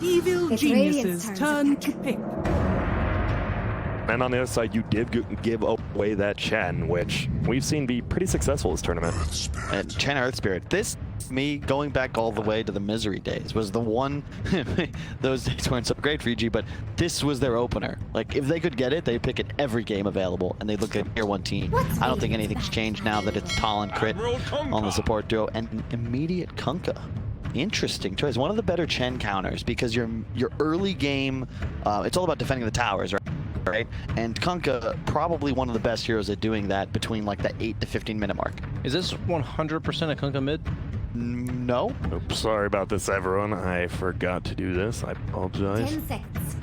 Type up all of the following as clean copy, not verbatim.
Evil It's geniuses Radiant's turn turn to pick. And on the other side, you did give away that Chen, which we've seen be pretty successful this tournament. And Chen Earth Spirit. This, me going back all the way to the Misery days, was the one. Those days weren't so great for EG, but this was their opener. Like, if they could get it, they'd pick it every game available, and they'd look at tier 1 team. I don't think anything's changed now that it's Tal and Crit on the support duo, and immediate Kunkka. Interesting choice. One of the better Chen counters, because your early game, it's all about defending the towers, right? And Kunkka, probably one of the best heroes at doing that between like the 8 to 15 minute mark. Is this 100% a Kunkka mid? No. Oops, sorry about this, everyone. I forgot to do this. I apologize. 10 seconds.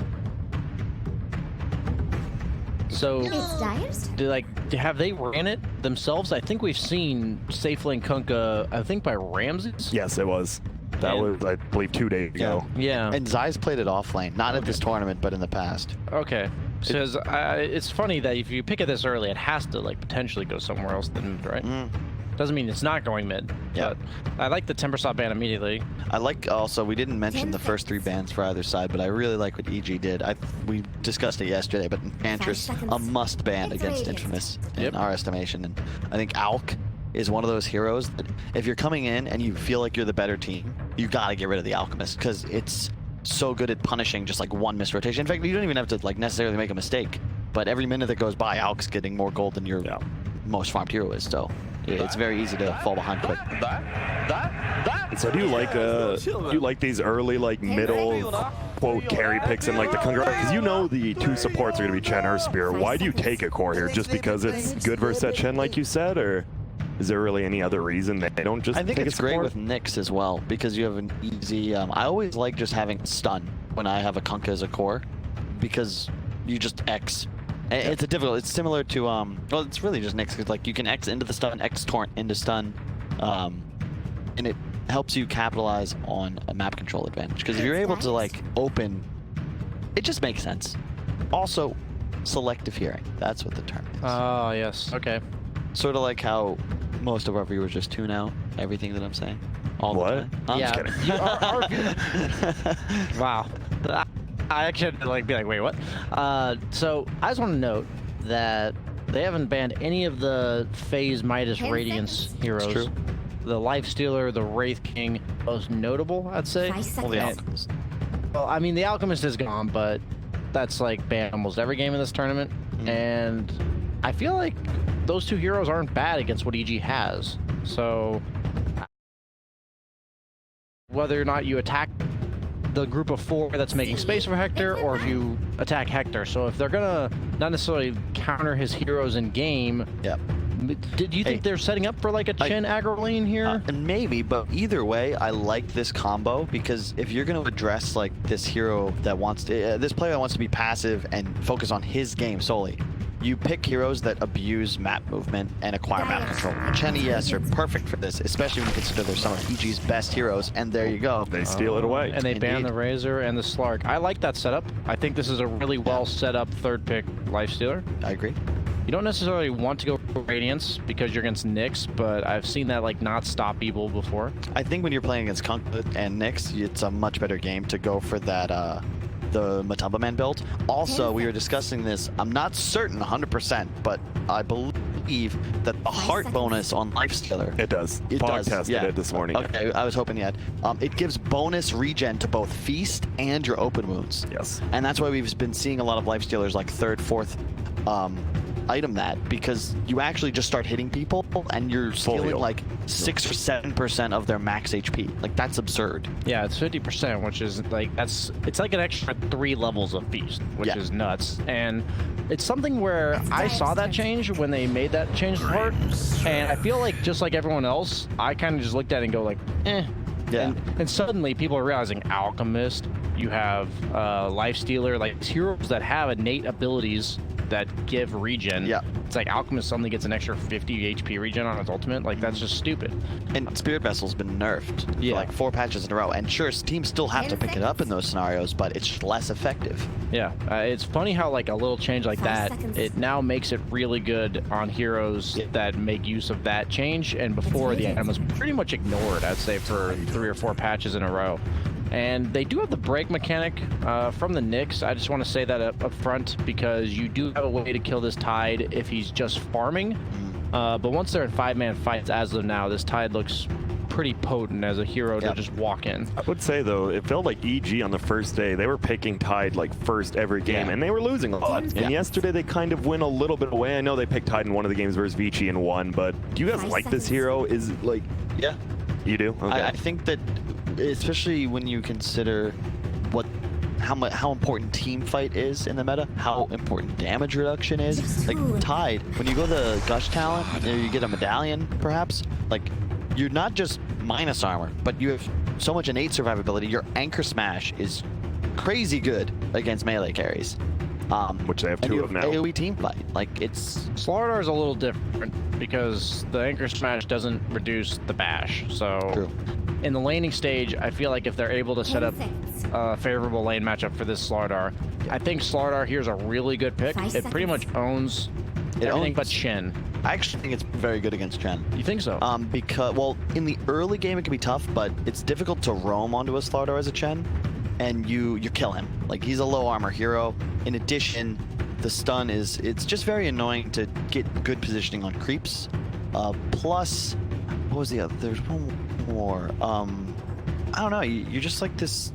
So, It's Dyer's turn. have they ran it themselves? I think we've seen safe lane Kunkka, I think by Ramses? Yes, it was. That was, I believe, 2 days ago. Yeah. And Zai's played it off lane, not at this tournament, but in the past. Okay. Because it's funny that if you pick it this early, it has to like potentially go somewhere else than mid, right? Doesn't mean it's not going mid. Yeah. But I like the Temper Stop ban immediately. I like also, we didn't mention the first 3 bans for either side, but I really like what EG did. We discussed it yesterday, but Enchantress, a must ban against Infamous in our estimation. And I think Alk is one of those heroes that if you're coming in and you feel like you're the better team, you gotta get rid of the Alchemist, because it's so good at punishing just like one misrotation. In fact, you don't even have to like necessarily make a mistake, but every minute that goes by, Alk's getting more gold than your most farmed hero is, so it's very easy to fall behind quick. So do you like these early like middle quote carry picks and like the Kunkka? Because you know the 2 supports are going to be Chen or Spear. Why do you take a core here? Just because it's good versus that Chen, like you said, or is there really any other reason they don't just? I think take it's great with Nyx as well, because you have an easy. I always like just having stun when I have a Kunkka as a core, because you just X. It's it's similar to well, it's really just Nyx, because like you can X into the stun, X torrent into stun, and it helps you capitalize on a map control advantage. Because if you're able to like open, it just makes sense. Also, selective hearing. That's what the term is. Oh, yes. Okay. Sort of like how most of our viewers just tune out everything that I'm saying all the time. I'm just kidding. Wow. I actually had to like be like, wait, what? So I just want to note that they haven't banned any of the Phase Midas Radiance heroes. It's true. The Lifestealer, the Wraith King, most notable, I'd say. 5 seconds. Well, the Alchemist. Well, I mean, the Alchemist is gone, but that's like banned almost every game in this tournament. And I feel like those 2 heroes aren't bad against what EG has. So whether or not you attack the group of 4 that's making space for Hector, or if you attack Hector. So if they're gonna not necessarily counter his heroes in game, did you think they're setting up for like a Chen aggro lane here? And maybe, but either way, I like this combo, because if you're going to address like this hero that wants to, this player that wants to be passive and focus on his game solely, you pick heroes that abuse map movement and acquire map control. And Chen ES are perfect for this, especially when you consider they're some of EG's best heroes, and there you go. They steal it away. And they ban the Razor and the Slark. I like that setup. I think this is a really well set up 3rd pick Lifestealer. I agree. You don't necessarily want to go for Radiance because you're against Nyx, but I've seen that like not stop Evil before. I think when you're playing against Kunkka and Nyx, it's a much better game to go for that the Matumba Man build. Also, we were discussing this, I'm not certain 100%, but I believe that the heart bonus on Lifestealer. It does. It Pog does. tested it this morning. Okay, I was hoping you had. It gives bonus regen to both Feast and your open wounds. Yes. And that's why we've been seeing a lot of Lifestealers like 3rd, 4th item that, because you actually just start hitting people and you're stealing like 6 or 7% of their max HP. Like, that's absurd. Yeah, it's 50%, which is like, it's like an extra 3 levels of Feast, which is nuts. And it's something where I saw that change when they made that change part, and I feel like just like everyone else, I kind of just looked at it and go like, eh. Yeah. And suddenly people are realizing Alchemist, you have Lifestealer, like heroes that have innate abilities that give regen. Yeah. It's like Alchemist suddenly gets an extra 50 HP regen on his ultimate. Like, that's just stupid. And Spirit Vessel's been nerfed for like 4 patches in a row. And sure, teams still have to pick it up in those scenarios, but it's just less effective. Yeah. It's funny how like a little change like 5 that, seconds. it now makes it really good on heroes that make use of that change. And before, the item was pretty much ignored, I'd say, for 3 or 4 patches in a row. And they do have the break mechanic from the Knicks. I just want to say that up front because you do have a way to kill this Tide if he's just farming. But once they're in 5-man fights as of now, this Tide looks pretty potent as a hero to just walk in. I would say, though, it felt like EG on the first day, they were picking Tide like first every game, and they were losing a lot. And yesterday, they kind of went a little bit away. I know they picked Tide in one of the games versus Vici and won, but do you guys like this hero? Is it like... Yeah. You do? Okay. I think that, especially when you consider how important team fight is in the meta, how important damage reduction is. Like Tide, when you go the Gush talent, you get a medallion, perhaps. Like you're not just minus armor, but you have so much innate survivability. Your anchor smash is crazy good against melee carries. Which they have two of now. AoE team fight. Like it's Slardar is a little different because the anchor smash doesn't reduce the bash. So true. In the laning stage, I feel like if they're able to set up a favorable lane matchup for this Slardar, I think Slardar here is a really good pick. It pretty much owns everything but Shen. I actually think it's very good against Chen. You think so? Because, well, in the early game it can be tough, but it's difficult to roam onto a Slardar as a Chen, and you kill him. Like, he's a low armor hero. In addition, the stun it's just very annoying to get good positioning on creeps. Plus, what was the other? There's one more. I don't know. You're just like this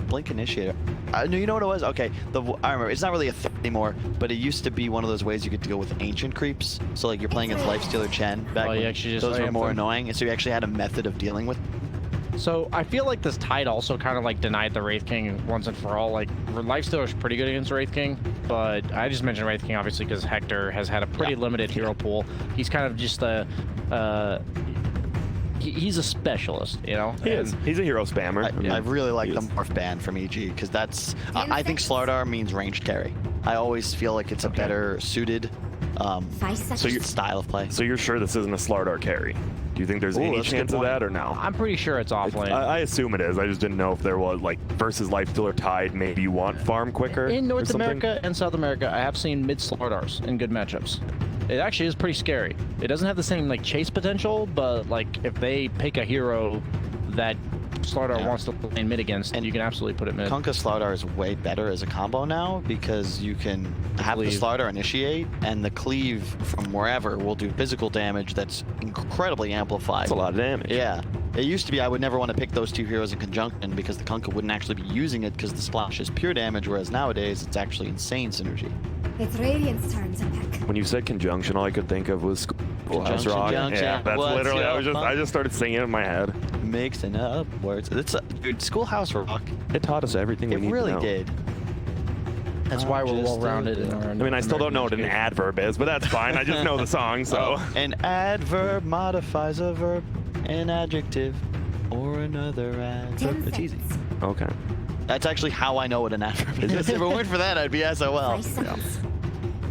Blink Initiator. No, you know what it was? Okay, I remember. It's not really a thing anymore, but it used to be one of those ways you could deal with ancient creeps. So like you're playing against Lifestealer Chen back when those were more annoying, and so you actually had a method of dealing with. So I feel like this Tide also kind of like denied the Wraith King once and for all. Like Lifestealer's pretty good against Wraith King, but I just mentioned Wraith King obviously because Hector has had a pretty limited hero pool. He's kind of just a he's a specialist, you know? He is. He's a hero spammer. I really like the morph ban from EG because that's I think Slardar means ranged carry. I always feel like it's a better suited style of play. So you're sure this isn't a Slardar carry? Do you think there's any chance of that or no? I'm pretty sure it's off lane. I assume it is. I just didn't know if there was, like, versus Lifestealer Tide, maybe you want farm quicker. In North America and South America, I have seen mid Slardars in good matchups. It actually is pretty scary. It doesn't have the same like chase potential, but like if they pick a hero that Slardar wants to lane mid against, and you can absolutely put it mid. Kunkka Slardar is way better as a combo now because you can have the Slardar initiate, and the cleave from wherever will do physical damage that's incredibly amplified. That's a lot of damage. Yeah. It used to be I would never want to pick those two heroes in conjunction because the Kunkka wouldn't actually be using it because the splash is pure damage, whereas nowadays it's actually insane synergy. It's Radiant's turn to pick. When you said conjunction, all I could think of was Schoolhouse Rock. Yeah, that's literally. I just started singing it in my head. Mixing up words. Dude, Schoolhouse Rock. It taught us everything we need to know. It really did. That's why we're well-rounded in our. I mean, I still don't know what an adverb is, but that's fine. I just know the song, so. An adverb modifies a verb, an adjective, or another adverb. It's easy. Okay. That's actually how I know what an adverb is. If it weren't for that, I'd be SOL. Yeah.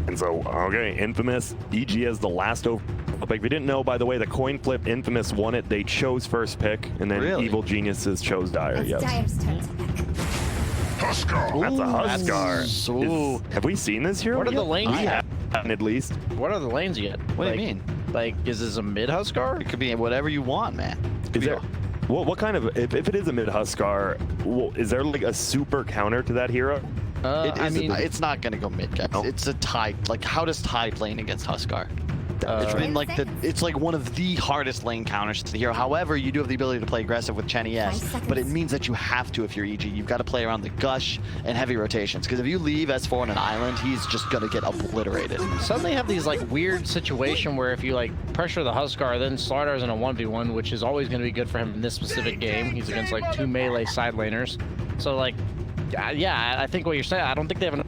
And so, okay, Infamous, EG as the last over pick. We didn't know, by the way, the coin flip, Infamous won it. They chose first pick, and then Evil Geniuses chose Dire. Yes. Dire's turn to pick. Huskar. That's a Huskar. Have we seen this hero? What are the lanes yet? At least. What are the lanes yet? What do you mean? Like, is this a mid Huskar? It could be whatever you want, man. Is there? What kind of, if it is a mid Huskar, is there like a super counter to that hero? I mean, it's not going to go mid, guys. No. It's a Tide. Like, how does Tide lane against Huskar? It's been like it's like one of the hardest lane counters to the hero. However, you do have the ability to play aggressive with Chen ES, but it means that you have to if you're EG. You've got to play around the Gush and heavy rotations, because if you leave S4 on an island, he's just going to get obliterated. Suddenly have these like weird situation where if you like pressure the Huskar, then Slardar's in a 1v1, which is always going to be good for him in this specific game. He's against like 2 melee side laners. So like, yeah, I think what you're saying, I don't think they have enough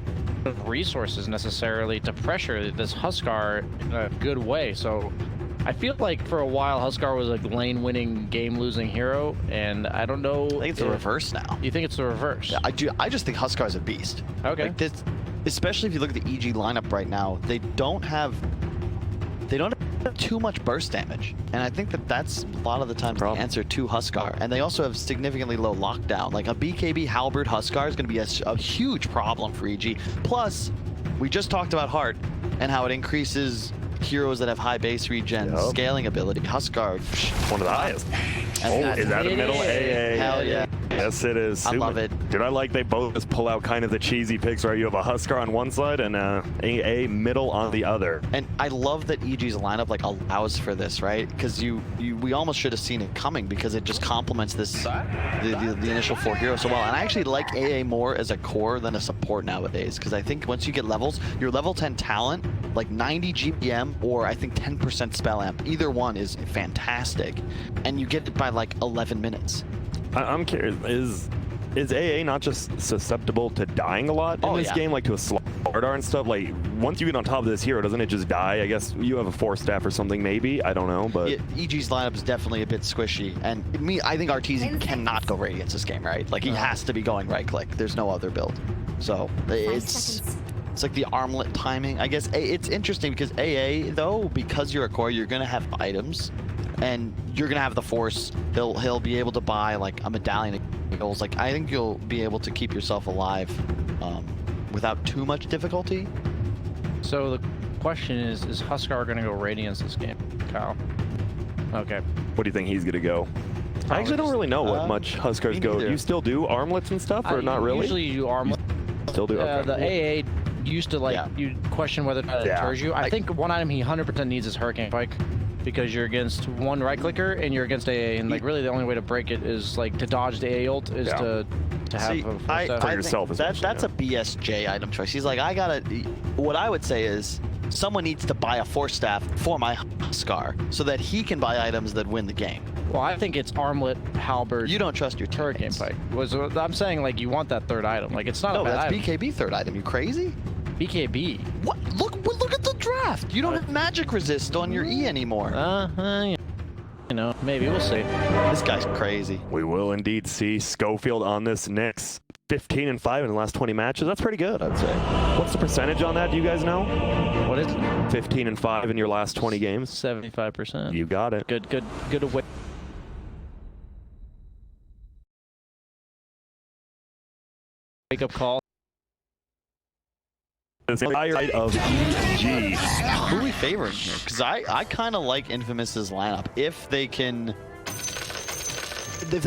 resources necessarily to pressure this Huskar in a good way. So I feel like for a while Huskar was a lane-winning, game-losing hero, and I don't know. I think it's the reverse now. You think it's the reverse? Yeah, I do. I just think Huskar's a beast. Okay. Like this, especially if you look at the EG lineup right now, they don't have too much burst damage, and I think that's a lot of the times the answer to Huskar. And they also have significantly low lockdown. Like a BKB Halberd Huskar is going to be a huge problem for EG. Plus, we just talked about Heart and how it increases heroes that have high base regen scaling ability. Huskar, one of the highest. Is that a middle AA? Hell yeah. Yes, it is. I love it. Dude, I like they both just pull out kind of the cheesy picks, right? You have a Huskar on one side and a AA middle on the other. And I love that EG's lineup like allows for this, right? Because we almost should have seen it coming because it just complements this the initial 4 heroes so well. And I actually like AA more as a core than a support nowadays because I think once you get levels, your level 10 talent, like 90 GPM or I think 10% spell amp, either one is fantastic, and you get it by like 11 minutes. I'm curious, is AA not just susceptible to dying a lot in this game, like to a Slardar and stuff? Like, once you get on top of this hero, doesn't it just die? I guess you have a 4-staff or something, maybe? I don't know, but... EG's lineup is definitely a bit squishy, and I think Arteezy cannot go Radiance this game, right? Like, he has to be going right-click. There's no other build. So, it's like the armlet timing. I guess it's interesting because AA, though, because you're a core, you're going to have items, and you're going to have the Force. He'll be able to buy, like, a medallion of Ingles. Like, I think you'll be able to keep yourself alive without too much difficulty. So the question is Huskar going to go Radiance this game, Kyle? Okay. What do you think he's going to go? I actually don't really know what much Huskars go. Do you still do armlets and stuff, or not really? Usually you do armlet. Still do, okay. The AA used to, like, you question whether or not it deters you. I think one item he 100% needs is Hurricane Pike, because you're against one right clicker and you're against AA, and like really the only way to break it is like to dodge the AA ult is to have a for yourself. That's a BSJ item choice. He's like, what I would say is someone needs to buy a 4-staff for my Huskar so that he can buy items that win the game. Well, I think it's armlet, halberd. You don't trust your Hurricane Pike. I'm saying, like, you want that third item. Like, it's not a bad that's item. BKB third item. You crazy? BKB. What? Look at the draft. You don't have magic resist on your E anymore. You know, maybe we'll see. This guy's crazy. We will indeed see Schofield on this next 15 and 5 in the last 20 matches. That's pretty good, I'd say. What's the percentage on that? Do you guys know? What is it? 15 and 5 in your last 20 games. 75%. You got it. Good away. Wake up call. This highlight of EG. Who are we favoring here? Because I kind of like Infamous's lineup if they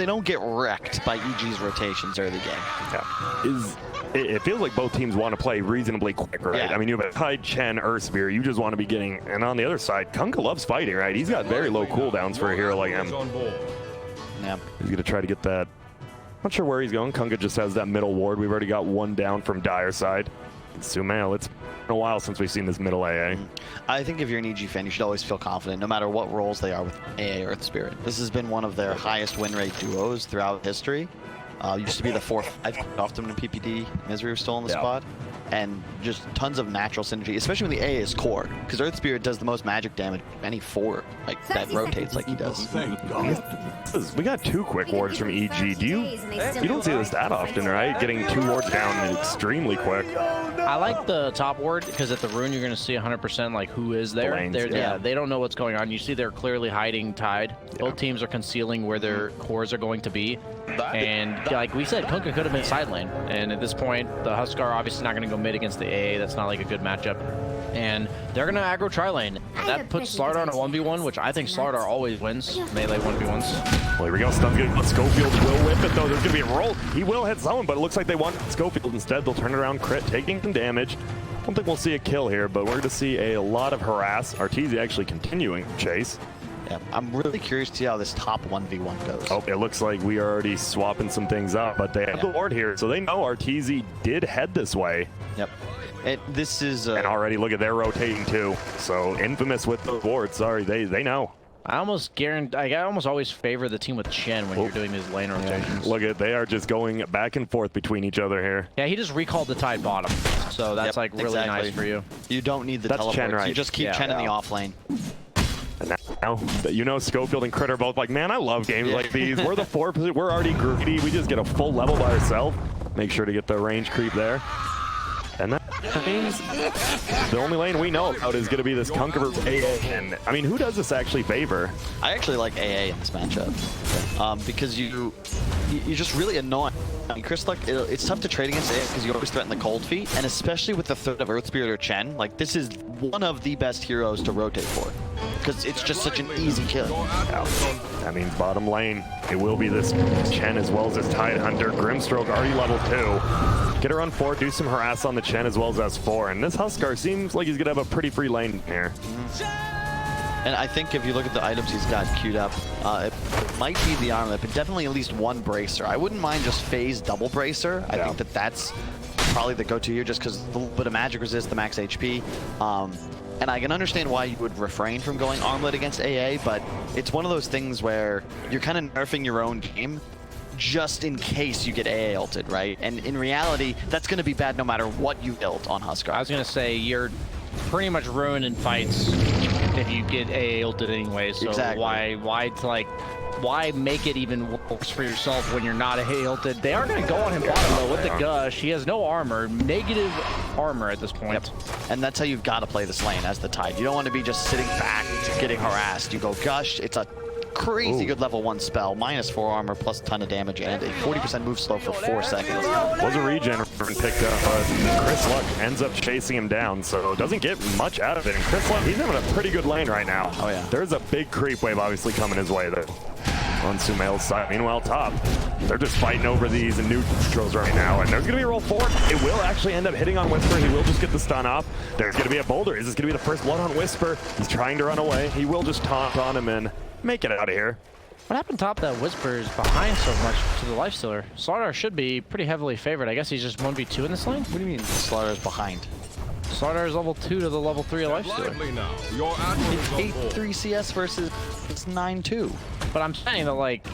don't get wrecked by EG's rotations early game. Yeah. It feels like both teams want to play reasonably quick, right? Yeah. I mean, you have a Tide, Chen, Earthspear. You just want to be getting, and on the other side, Kunkka loves fighting, right? He's got very low cooldowns for a hero like him. Yeah. He's going to try to get that. Not sure where he's going. Kunkka just has that middle ward. We've already got one down from Dire side. Sumail, it's been a while since we've seen this middle AA. I think if you're an EG fan, you should always feel confident, no matter what roles they are with AA Earth Spirit. This has been one of their highest win rate duos throughout history. Used to be the 4-5 often in PPD. Misery was still in the spot. And just tons of natural synergy, especially when the AA is core, because Earth Spirit does the most magic damage of any 4 that rotates like he does. We got 2 quick wards from EG. You don't see this that often, right? Getting 2 wards down extremely quick. I like the top ward because at the rune you're going to see 100% like who is there. Lanes, They don't know what's going on. You see they're clearly hiding Tide. Both teams are concealing where their cores are going to be. And like we said, Kunkka could have been side lane. And at this point, the Huskar obviously not going to go mid against the AA. That's not like a good matchup. And they're going to aggro tri-lane. That puts Slardar in a 1v1, which I think Slardar always wins melee 1v1s. Well, here we go. Stun good. Schofield will whip it, though. There's going to be a roll. He will hit someone, but it looks like they want Schofield instead. They'll turn it around, crit, taking some damage. I don't think we'll see a kill here, but we're going to see a lot of harass. Arteezy actually continuing chase. Yeah, I'm really curious to see how this top 1v1 goes. Oh, it looks like we are already swapping some things up, but they have the ward here, so they know Arteezy did head this way. Yep. This is... and already, look at, they're rotating too. So, Infamous with the ward. Sorry, they know. I almost always favor the team with Chen when you're doing these lane rotations. Look at, they are just going back and forth between each other here. Yeah, he just recalled the Tide bottom, so that's like really nice for you. You don't need the teleports. Chen, right? You just keep Chen in the off lane. And now, you know, Schofield and Crit are both like, man, I love games like these. We're the 4 position. We're already greedy. We just get a full level by ourselves. Make sure to get the range creep there. And that means the only lane we know about is going to be this Kunkka versus AA. And, I mean, who does this actually favor? I actually like AA in this matchup because you're just really annoying. I mean, Chris, like, it's tough to trade against AA because you always threaten the cold feet, and especially with the threat of Earth Spirit or Chen, like, this is one of the best heroes to rotate for. because it's just such an easy kill. Yeah. That means bottom lane. It will be this Chen as well as this Tide Hunter. Grimstroke already level 2. Get her on 4, do some harass on the Chen as well as S4. And this Huskar seems like he's going to have a pretty free lane here. And I think if you look at the items he's got queued up, it might be the armlet, but definitely at least one bracer. I wouldn't mind just phase double bracer. I think that's probably the go-to here just because a little bit of magic resist, the max HP. And I can understand why you would refrain from going armlet against AA, but it's one of those things where you're kind of nerfing your own game just in case you get AA ulted, right? And in reality, that's going to be bad no matter what you ult on Huskar. I was going to say, you're pretty much ruined in fights if you get AA ulted anyway, so exactly. why make it even worse for yourself when you're not AA ulted? They are going to go on him bottom though with the gush. He has no armor, negative armor at this point. Yep. And that's how you've got to play this lane as the Tide. You don't want to be just sitting back getting harassed. You go gush, it's a crazy good level 1 spell, -4 armor, plus a ton of damage, and a 40% move slow for 4 seconds. Was a regen picked up, but Chris Luck ends up chasing him down, so doesn't get much out of it. And Chris Luck, he's having a pretty good lane right now. Oh yeah. There's a big creep wave obviously coming his way there on Sumail's side. Meanwhile, top, they're just fighting over these neutrals right now, and there's going to be a roll forward. It will actually end up hitting on Whisper. He will just get the stun off. There's going to be a boulder. Is this going to be the first blood on Whisper? He's trying to run away. He will just taunt on him and make it out of here. What happened top that Whisper is behind so much to the Lifestealer? Slaughter should be pretty heavily favored. I guess he's just 1v2 in this lane? What do you mean Slaughter is behind? Slaughter is level 2 to the level 3 of Lifestealer. It's 8-3 CS versus 9-2. But I'm saying that, like,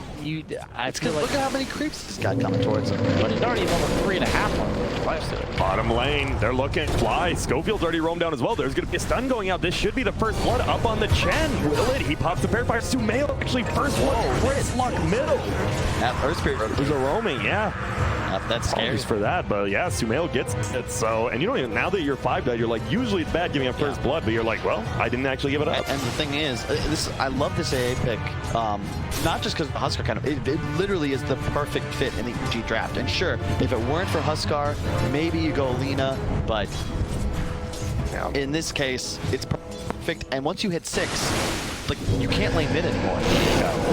I feel like... Look at how many creeps he's got coming towards him. But he's already level 3.5 on Lifestealer. Bottom lane, they're looking. Fly. Schofield's already roamed down as well. There's going to be a stun going out. This should be the first blood up on the Chen. Will it? He pops the pair fire. Sumail actually first blood. Chris Luck middle. That first spirit. There's a roaming, yeah. That's scary. Apologies for that, but yeah, Sumail gets it. So, and you don't even, now that you're 5 dead, you're like, usually it's bad giving up first blood, but you're like, well, I didn't actually give it up. And the thing is, I love this AA pick, not just because Huskar kind of, it literally is the perfect fit in the EG draft. And sure, if it weren't for Huskar, maybe you go Lina, but in this case, it's perfect. And once you hit 6, like, you can't lane mid anymore.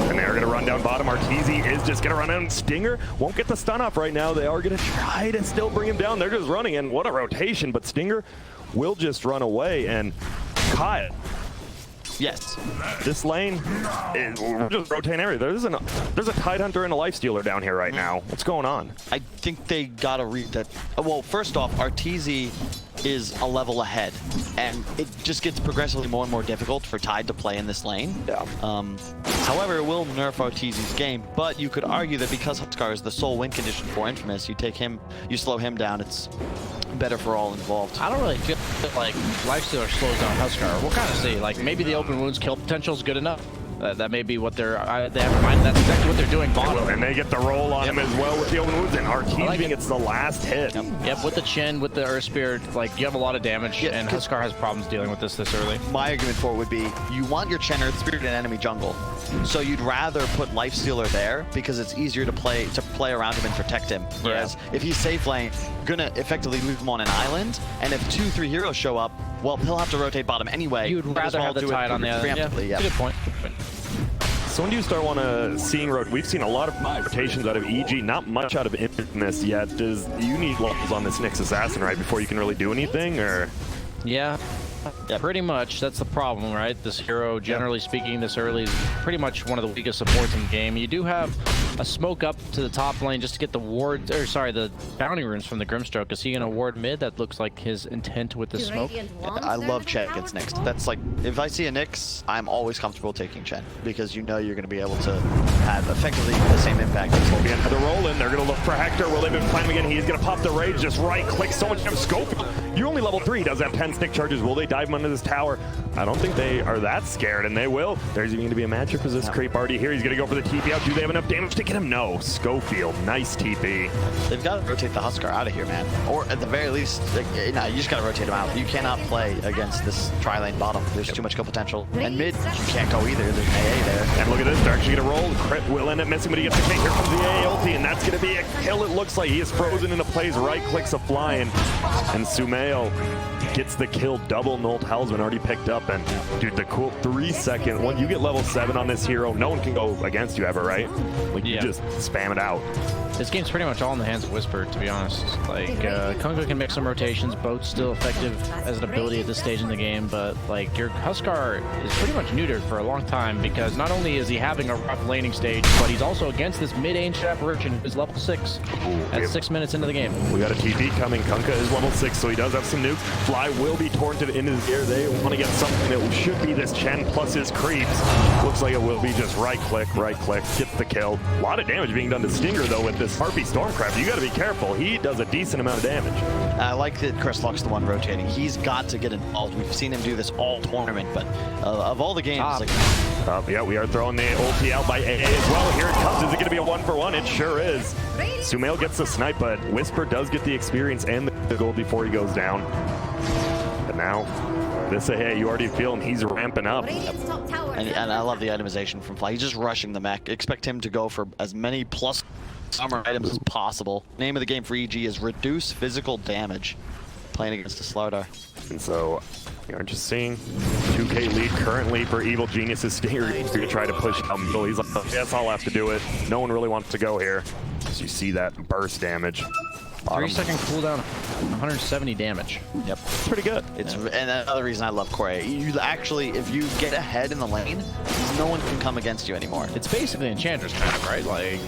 And they're going to run down bottom. Arteezy is just going to run in. Stinger won't get the stun off right now. They are going to try to still bring him down. They're just running, and what a rotation. But Stinger will just run away, and Kyle. Yes. This lane is just rotating everything. There's a Tide Hunter and a Lifestealer down here right now. What's going on? I think they got to read that. Well, first off, Arteezy is a level ahead, and it just gets progressively more and more difficult for Tide to play in this lane. Yeah. However, it will nerf Arteezy's game, but you could argue that because Huskar is the sole win condition for Infamous, you take him, you slow him down, it's better for all involved. I don't really feel like Lifestealer slows down Huskar. We'll kind of see. Like, maybe the open wounds kill potential is good enough. That may be what they have in mind. That's exactly what they're doing bottom. And they get the roll on him as well with the open wounds, and Arteezy gets the last hit. Yep, with the Chen, with the Earth Spirit, like, you have a lot of damage, and Huskar has problems dealing with this early. My argument for it would be, you want your Chen Earth Spirit in enemy jungle, so you'd rather put Lifestealer there because it's easier to play around him and protect him. Whereas if he's safe lane, gonna effectively leave him on an island, and if 2-3 heroes show up, well, he'll have to rotate bottom anyway. You'd rather have the Tide on the other. Yeah, good point. So when do you start seeing we've seen a lot of rotations out of EG, not much out of Infamous yet. You need levels on this Nyx Assassin, right, before you can really do anything, or? Yeah. Pretty much. That's the problem, right? This hero, generally speaking, this early is pretty much one of the weakest supports in the game. You do have a smoke up to the top lane just to get the ward, or sorry, the bounty runes from the Grimstroke. Is he going to ward mid? That looks like his intent with the smoke. I love Chen against Nyx. That's like, if I see a Nyx, I'm always comfortable taking Chen because you know you're going to be able to have effectively the same impact. Again, for the roll in, they're going to look for Hector. Will they find him again? He's going to pop the rage, just right click. So much scope. You're only level 3. He does have 10 stick charges. Will they dive him under this tower? I don't think they are that scared, and they will. There's even going to be a matchup for this creep already here. He's going to go for the TP out. Do they have enough damage to get him? No. Schofield, nice TP. They've got to rotate the Huskar out of here, man. Or at the very least, like, no, you just got to rotate him out. You cannot play against this tri-lane bottom. There's too much kill potential. And mid, you can't go either. There's an AA there. And look at this. They're actually going to roll. Crit will end up missing, but he gets the kick. Here comes the AA ulti, and that's going to be a kill. It looks like he is frozen into place. Right clicks a flying. And Sumeo gets the kill. Double null talisman already picked up. And dude, the cool 3-second, when you get level 7 on this hero, no one can go against you ever, right? Like you just spam it out. This game's pretty much all in the hands of Whisper, to be honest. Like, Kunga can make some rotations, both still effective as an ability at this stage in the game, but like your Huskar is pretty much neutered for a long time because not only is he having a rough laning stage, but he's also against this mid-range apparition who's level 6 at 6 minutes into the game. We got a TP coming. Kunka is level 6, so he does have some nukes. Fly will be torrented into the air. They want to get something that should be this Chen plus his creeps. Looks like it will be just right click, gets the kill. A lot of damage being done to Stinger though with this Harpy Stormcraft. You got to be careful. He does a decent amount of damage. I like that Chris Luck's the one rotating. He's got to get involved. We've seen him do this all tournament, but of all the games, yeah, we are throwing the ulti out by AA as well. Here it comes. Is it going to be a 1-for-1? It sure is. Sumail gets the snipe, but Whisper does get the experience and the gold before he goes down. But now, this AA, you already feel him. He's ramping up. And I love the itemization from Fly. He's just rushing the mech. Expect him to go for as many plus armor items as possible. Name of the game for EG is Reduce Physical Damage. Playing against the Slardar. And so, we are just seeing 2K lead currently for Evil Genius's Stinger. He's going to try to push out middle. He's like, yes, I'll have to do it. No one really wants to go here. So you see that burst damage. 3-second cooldown, 170 damage. Yep. Pretty good. It's and another reason I love Corey. You actually, if you get ahead in the lane, no one can come against you anymore. It's basically Enchantress kind of, right? Like,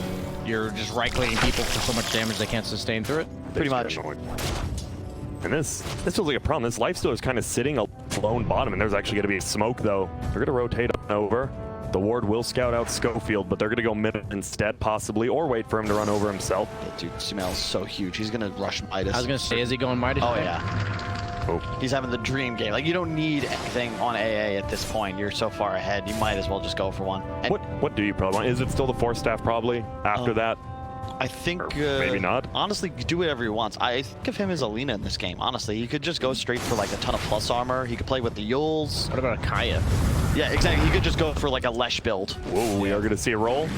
you're just right-clicking people for so much damage they can't sustain through it. Pretty much. And this feels like a problem. This lifesteal is kind of sitting alone bottom, and there's actually going to be a smoke, though. They're going to rotate over. The ward will scout out Schofield, but they're going to go mid instead, possibly, or wait for him to run over himself. Dude, Sumail's so huge. He's going to rush Midas. I was going to say, is he going Midas? Oh, yeah. Oh. He's having the dream game. Like, you don't need anything on AA at this point. You're so far ahead. You might as well just go for one. And what do you probably want? Is it still the Force Staff, probably, after that? I think maybe not. Honestly, do whatever he wants. I think of him as Alina in this game. Honestly, he could just go straight for like a ton of plus armor. He could play with the Yules. What about a Kaya? Yeah, exactly. He could just go for like a Lesh build. Whoa, we are going to see a roll.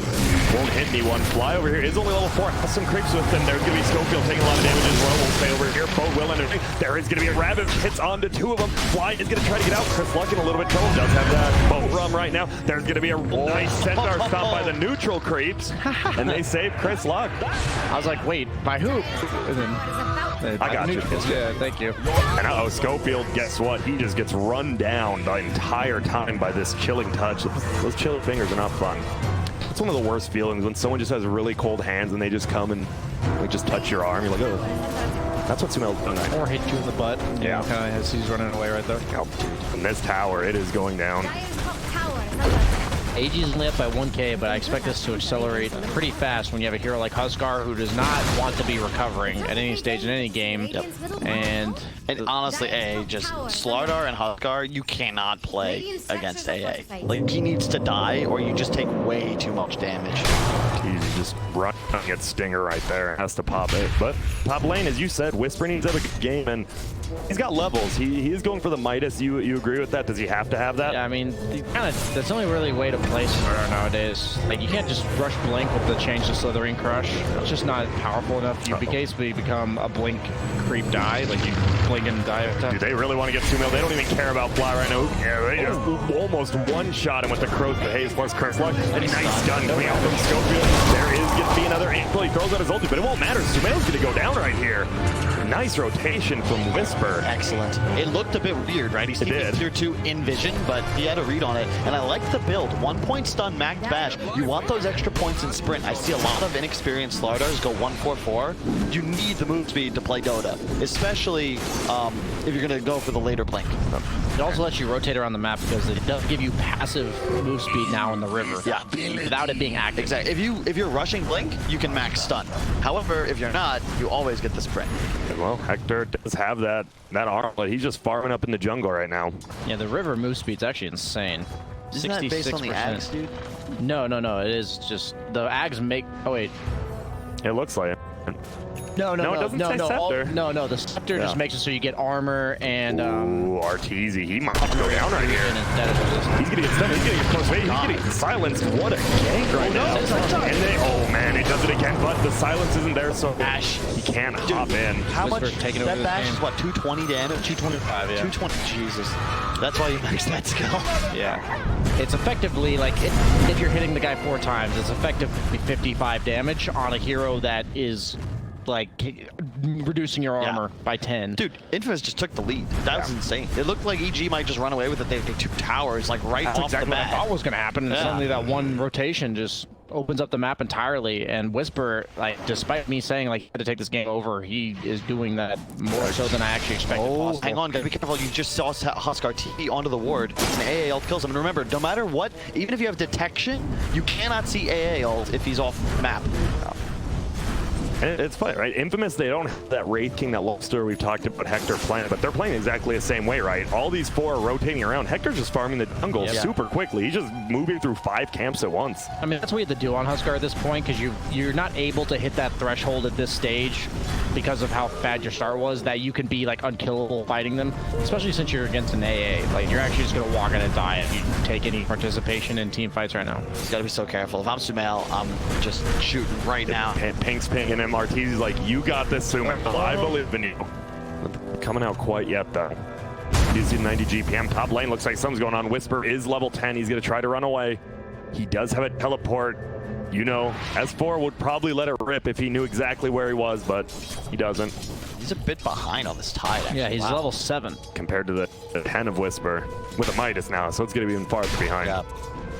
Won't hit anyone. Fly over here is only level 4. Has some creeps with him. There's going to be Schofield taking a lot of damage as well. We'll stay over here. Bo will enter. There is going to be a Rabbit. Hits onto 2 of them. Fly is going to try to get out. Chris Luck in a little bit trouble. Does have that boat rum right now. There's going to be a nice centaur stop by the neutral creeps. And they save Chris Luck. I was like, wait, by who? And then, I got you. Yeah, thank you. And uh-oh, Schofield, guess what? He just gets run down the entire time by this chilling touch. Those chilling fingers are not fun. It's one of the worst feelings when someone just has really cold hands and they just come and they just touch your arm. You're like, oh. That's what Sumail's doing. Or hit you in the butt. Yeah. Kind of as he's running away right there. Oh, dude. And this tower, it is going down. AG is only up by 1k, but I expect this to accelerate pretty fast when you have a hero like Huskar who does not want to be recovering at any stage in any game. Yep. And honestly, AA, just Slardar and Huskar, you cannot play against AA. Like, he needs to die or you just take way too much damage. He's just running at Stinger right there. Has to pop it. But top lane, as you said, Whisper needs to have a good game, and he's got levels. He is going for the Midas. You agree with that? Does he have to have that? Yeah, I mean, that's the only really way to play Slardar nowadays. Like, you can't just rush Blink with the change to Slithering Crush. It's just not powerful enough. You basically become a Blink creep die. Like, you blink and die. Do they really want to get Sumail? They don't even care about Fly right now. Yeah, they just almost one-shot him with the Crow's Haze plus Chris Luck. A nice gun coming out from Schofield. There is going to be another Angel. He throws out his ulti, but it won't matter. Sumail's going to go down right here. Nice rotation from Whisper. Excellent. It looked a bit weird, right? He's keeping tier 2 in vision, but he had a read on it. And I like the build. 1 point stun, max bash. You want those extra points in sprint. I see a lot of inexperienced Slardars go 1-4-4. You need the move speed to play Dota, especially if you're going to go for the later blink. It also lets you rotate around the map because it does give you passive move speed now in the river. Yeah. Without it being active. Exactly. If you're rushing blink, you can max stun. However, if you're not, you always get the sprint. Well, Hector does have that arm, but he's just farming up in the jungle right now. Yeah, the river move speed's actually insane. Isn't that based on the Ags, dude? No. It is just the Ags make. Oh wait. It looks like it. No, No, it doesn't say scepter. No, the scepter just makes it so you get armor and Ooh, Arteezy, he might go down right here. He's gonna get stunned, he's gonna get close range, he's gonna get silenced. What a gank right now. And they, oh man, it does it again, but the silence isn't there, so Ash. he can't hop in. How much? taking over That this bash game. is what, 220 damage? 225, yeah. 220, Jesus. That's why you max that skill. Yeah. It's effectively, like, if you're hitting the guy 4 times, it's effectively 55 damage on a hero that is, like, reducing your armor by 10. Dude, Infamous just took the lead. That was insane. It looked like EG might just run away with it. They had 2 towers, like, right That's off exactly the what I bat. thought was going to happen, and suddenly that one rotation just opens up the map entirely, and Whisper, like, despite me saying, like, he had to take this game over, he is doing that more so than I actually expected possible. Hang on, guys, be careful. You just saw Huskar TP onto the ward, and AA ult kills him. And remember, no matter what, even if you have detection, you cannot see AA ult if he's off map. And it's funny, right? Infamous, they don't have that Wraith King, that Lobster we've talked about Hector playing, but they're playing exactly the same way, right? All these 4 are rotating around. Hector's just farming the jungle super quickly. He's just moving through 5 camps at once. I mean, that's what you have to do on Huskar at this point, because you're not able to hit that threshold at this stage because of how bad your start was, that you can be, like, unkillable fighting them, especially since you're against an AA. Like, you're actually just going to walk in and die if you take any participation in team fights right now. He's got to be so careful. If I'm Sumail, I'm just shooting right now. Pink's pinging him. Arteezy's like, you got this, Sumail. I believe in you. Coming out quite yet, though. He's in 90 GPM. Top lane looks like something's going on. Whisper is level 10. He's going to try to run away. He does have a teleport. You know, S4 would probably let it rip if he knew exactly where he was, but he doesn't. He's a bit behind on this tide, actually. Yeah, he's level 7. Compared to the 10 of Whisper with a Midas now, so it's going to be even farther behind. Yeah.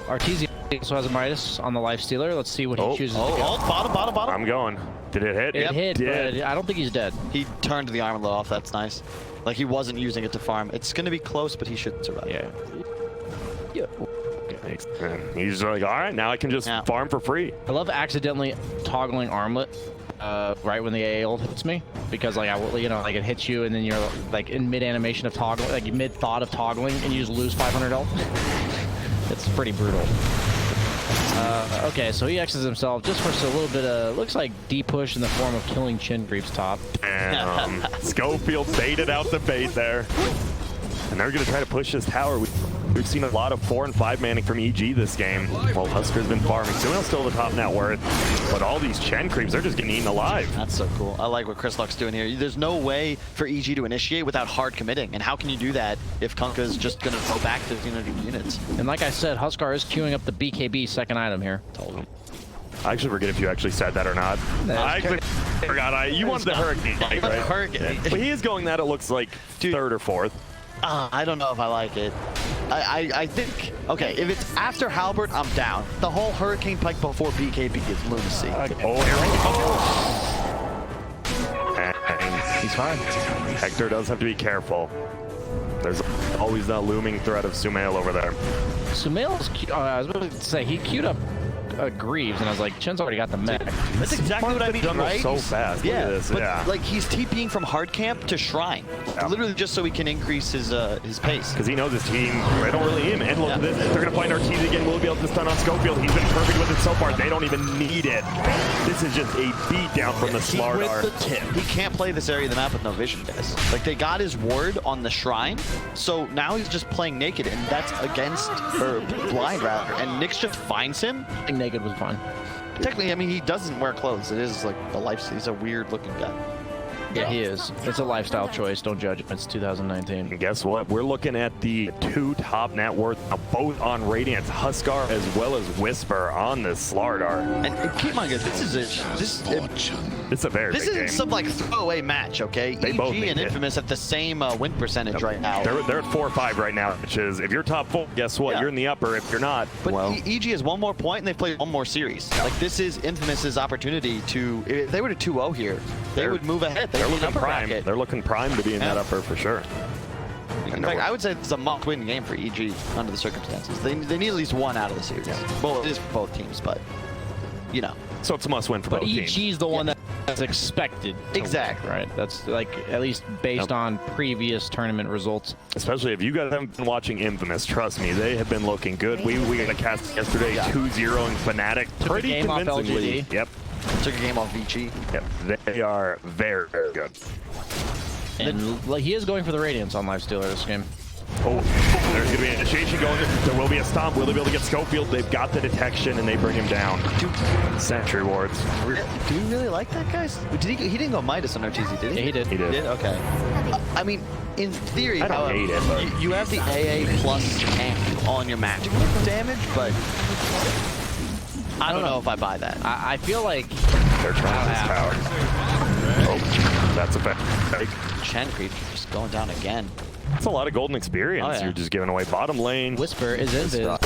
Arteezy also has a Midas on the Life Stealer. Let's see what he chooses to go. Bottom. I'm going. Did it hit? It hit, did. but I don't think he's dead. He turned the armor off. That's nice. Like, he wasn't using it to farm. It's going to be close, but he should survive. Yeah. He's like, all right, now I can just farm for free. I love accidentally toggling armlet right when the AA ult hits me, because, like, like, it hits you and then you're, like, in mid animation of toggling, like mid thought of toggling, and you just lose 500 health. It's pretty brutal. Okay, so he X's himself just for a little bit of, looks like D-push in the form of killing Chin Creep's top. And Schofield baited out the bait there. And they're going to try to push this tower. We've seen a lot of 4 and 5 manning from EG this game. Well, Huskar's been farming. Sumail's still the top net worth. But all these Chen creeps, they're just getting eaten alive. That's so cool. I like what Chris Luck's doing here. There's no way for EG to initiate without hard committing. And how can you do that if Kunkka's just going to go back to units? And like I said, Huskar is queuing up the BKB second item here. I actually forget if you actually said that or not. I actually forgot. You wanted the Hurricane, right? Hurricane. But he is going that, it looks like, 3rd or 4th. I don't know if I like it. I think, okay, if it's after Halbert, I'm down. The whole Hurricane Pike before BKB is lunacy. Okay. Oh, here we go. And He's fine. Hector does have to be careful. There's always that looming threat of Sumail over there. Sumail's, I was about to say, he queued up Greaves, and I was like, Chin's already got the mech. That's exactly what I mean, right? So fast. Yeah, Look at this. but like he's TPing from hard camp to shrine, literally just so he can increase his pace. Because he knows his team, they don't really aim. And look at this, they're going to find Arteezy again. Will be able to stun on Schofield. He's been perfect with it so far. They don't even need it. This is just a beatdown from the Slardar. He can't play this area of the map with no vision, guys. Like, they got his ward on the shrine, so now he's just playing naked, and that's against, or blind rather, and Nyx just finds him. I think naked was fine. Technically, I mean, he doesn't wear clothes. It is like the life. He's a weird looking guy. Yeah, he is. It's a lifestyle choice. Don't judge him. It's 2019. And guess what? We're looking at the 2 top net worth, both on Radiance, Huskar as well as Whisper on this Slardar. And keep in mind, guys, this It's a very big isn't game. some like throwaway match, okay? They EG both need and it. Infamous have the same win percentage right now. They're at 4 or 5 right now, which is, if you're top 4, guess what? Yeah. You're in the upper. If you're not, But well, EG has one more point, and they've played one more series. Like, this is Infamous's opportunity to, if they were to 2-0 here, they would move ahead. they're They're looking upper prime. bracket. They're looking prime to be in that upper for sure. In fact, I would say it's a must-win game for EG under the circumstances. They need at least one out of the series. Well, it is for both teams, but, you know. So it's a must win for But both EG's teams. the one that's expected to Exactly. win, right? That's, like, at least based on previous tournament results. Especially if you guys haven't been watching Infamous, trust me, they have been looking good. We got a cast yesterday, 2-0 in Fnatic, pretty game off convincingly. LGD. Yep. Took a game off Vici. Yep, they are very, very good. And like, he is going for the Radiance on Lifestealer this game. Oh, there's going to be an initiation going. There will be a stomp. Will they be able to get Schofield? They've got the detection, and they bring him down. Sentry wards. Do you really like that, guys? He didn't go Midas on RTZ, did he? Yeah, he did. He did. Okay. I mean, in theory, I don't hate it, but... you have the AA plus tank on your magic damage, but I don't know if I buy that. I feel like They're trying this tower. Oh, that's a fake. Chen creep just going down again. That's a lot of golden experience. Oh, yeah. You're just giving away bottom lane. Whisper is invis.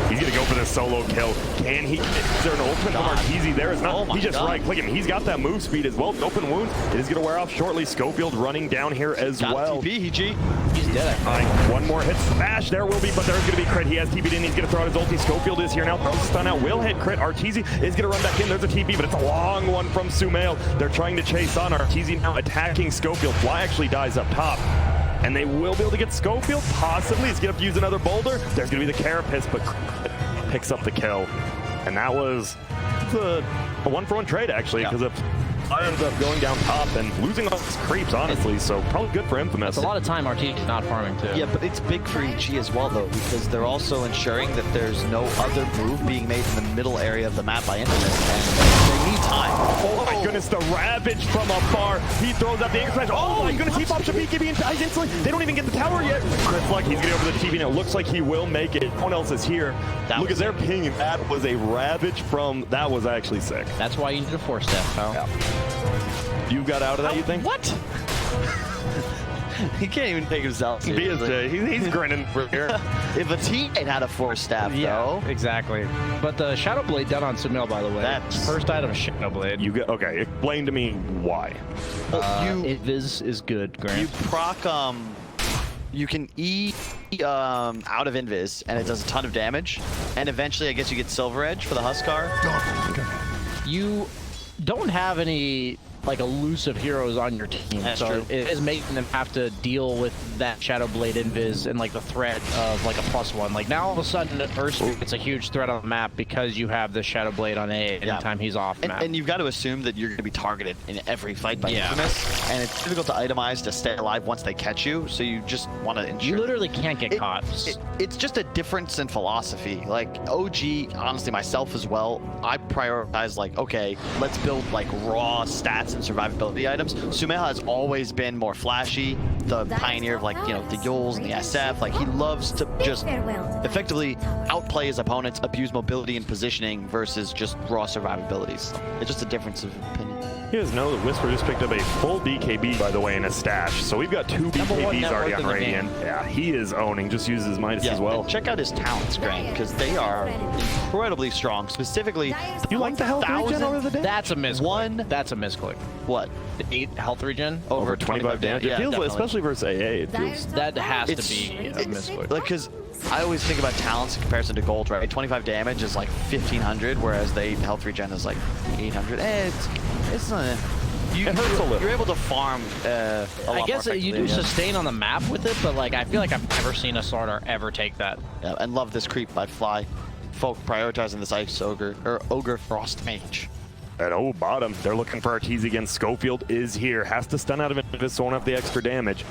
He's going to go for this solo kill. Can he? Is there an ultimate from Arteezy? There is not. Oh He just God. right-click him. He's got that move speed as well. Open wounds. It is going to wear off shortly. Schofield running down here as well. TP, Heat. He's dead, I think. One more hit smash. There will be, but there's going to be crit. He has TP'd in. He's going to throw out his ulti. Schofield is here now. Throws a stun out. Will hit crit. Arteezy is going to run back in. There's a TP, but it's a long one from Sumail. They're trying to chase on. Arteezy now attacking Schofield. Fly actually dies up top. And they will be able to get Schofield, possibly. He's going to have to use another boulder. There's going to be the Carapace, but picks up the kill. And that was a one-for-one trade, actually, because if I ends up going down top and losing all his creeps, honestly, so probably good for Infamous. That's a lot of time RT's not farming, too. Yeah, but it's big for EG as well, though, because they're also ensuring that there's no other move being made in the middle area of the map by Infamous, and they need time. Oh my goodness, the Ravage from afar. He throws out the Anchor Smash. Oh my goodness, he pops a BKB and dies instantly. They don't even get the tower yet. Chris Luck, he's getting over the TV, and it looks like he will make it. No one else is here. Look at their ping. That was a Ravage from, that was actually sick. That's why you need a 4-step, pal. Yeah. You got out of that, you think? What? He can't even take himself seriously. BSJ, he's grinning for here. If a teammate had a 4-staff, Yeah, though. exactly. But the Shadow Blade down on Sumail, by the way. That's- First item, Shadow Blade. You get, okay, explain to me why. Invis is good, Grant. You proc, you can E out of Invis, and it does a ton of damage. And eventually, I guess you get Silver Edge for the Huskar. You don't have any like elusive heroes on your team, That's so true. it is making them have to deal with that Shadow Blade invis and like the threat of like a +1. Like now all of a sudden Earthstreak it's a huge threat on the map because you have the Shadow Blade on A anytime he's off map. And you've got to assume that you're going to be targeted in every fight by Yeah. Infamous, and it's difficult to itemize to stay alive once they catch you, so you just want to ensure. You literally can't get caught. It's just a difference in philosophy. Like OG, honestly, myself as well, I prioritize like, okay, let's build like raw stats and survivability items. Sumail has always been more flashy, the pioneer of like, you know, the Yules and the SF. Like he loves to just effectively outplay his opponents, abuse mobility and positioning versus just raw survivabilities. It's just a difference of opinion. You guys know that Whisper just picked up a full BKB, by the way, in a stash. So we've got 2 BKBs already on Radiant. Yeah, he is owning. Just uses Midas as well. Check out his talents, Grant, because they are incredibly strong. Specifically, You like the health regen over the day? That's a misclick. One- That's a misclick. what? The 8 health regen Over 25 damage. Yeah, It feels, definitely. especially versus AA, it feels. That has It's- to be a misclick. Like, because I always think about talents in comparison to gold, right? 25 damage is like 1,500, whereas the 8 health regen is like 800. It's not. It hurts a little. You're able to farm a lot I guess more you do effectively, sustain on the map with it, but like I feel like I've never seen a Slardar ever take that. yeah, and love this creep by Fly. Folk prioritizing this Ice Ogre, or Ogre Frost Mage. At bottom, they're looking for Arteezy again. Schofield is here. Has to stun out of it, so won't have the extra damage.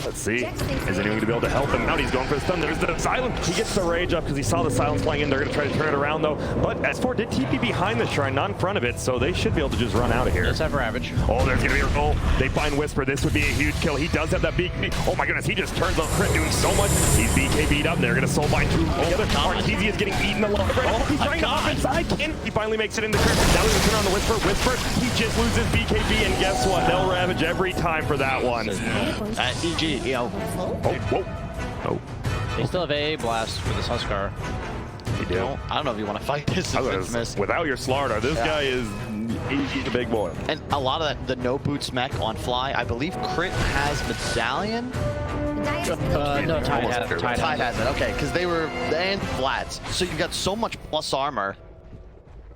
Let's see. Is anyone going to be able to help him out? He's going for the stun. There's the silence. He gets the rage up because he saw the silence flying in. They're going to try to turn it around, though. But S4 did TP behind the shrine, not in front of it, so they should be able to just run out of here. Let's have Ravage. Oh, there's going to be a roll. They find Whisper. This would be a huge kill. He does have that BKB. Oh my goodness, he just turns on crit, doing so much. He's BKB'd up. They're going to soulbind 2 together. Arteezy is getting eaten alive. Oh, he's trying to hop inside. He finally makes it in the crit. Now he's going to turn on the Whisper. Whisper, he just loses BKB, and guess what? They'll Ravage every time for that one. EG, you know. Oh, whoa. Oh, They still have AA Blast for this Huskar. he did. I don't know if you want to fight this Infamous. Without your Slardar, this guy is he's a big boy. And a lot of that, the no boots mech on Fly, I believe Crit has Medallion. No, Tide has it. Tide has it, okay, because they were, and Flats. So you've got so much plus armor.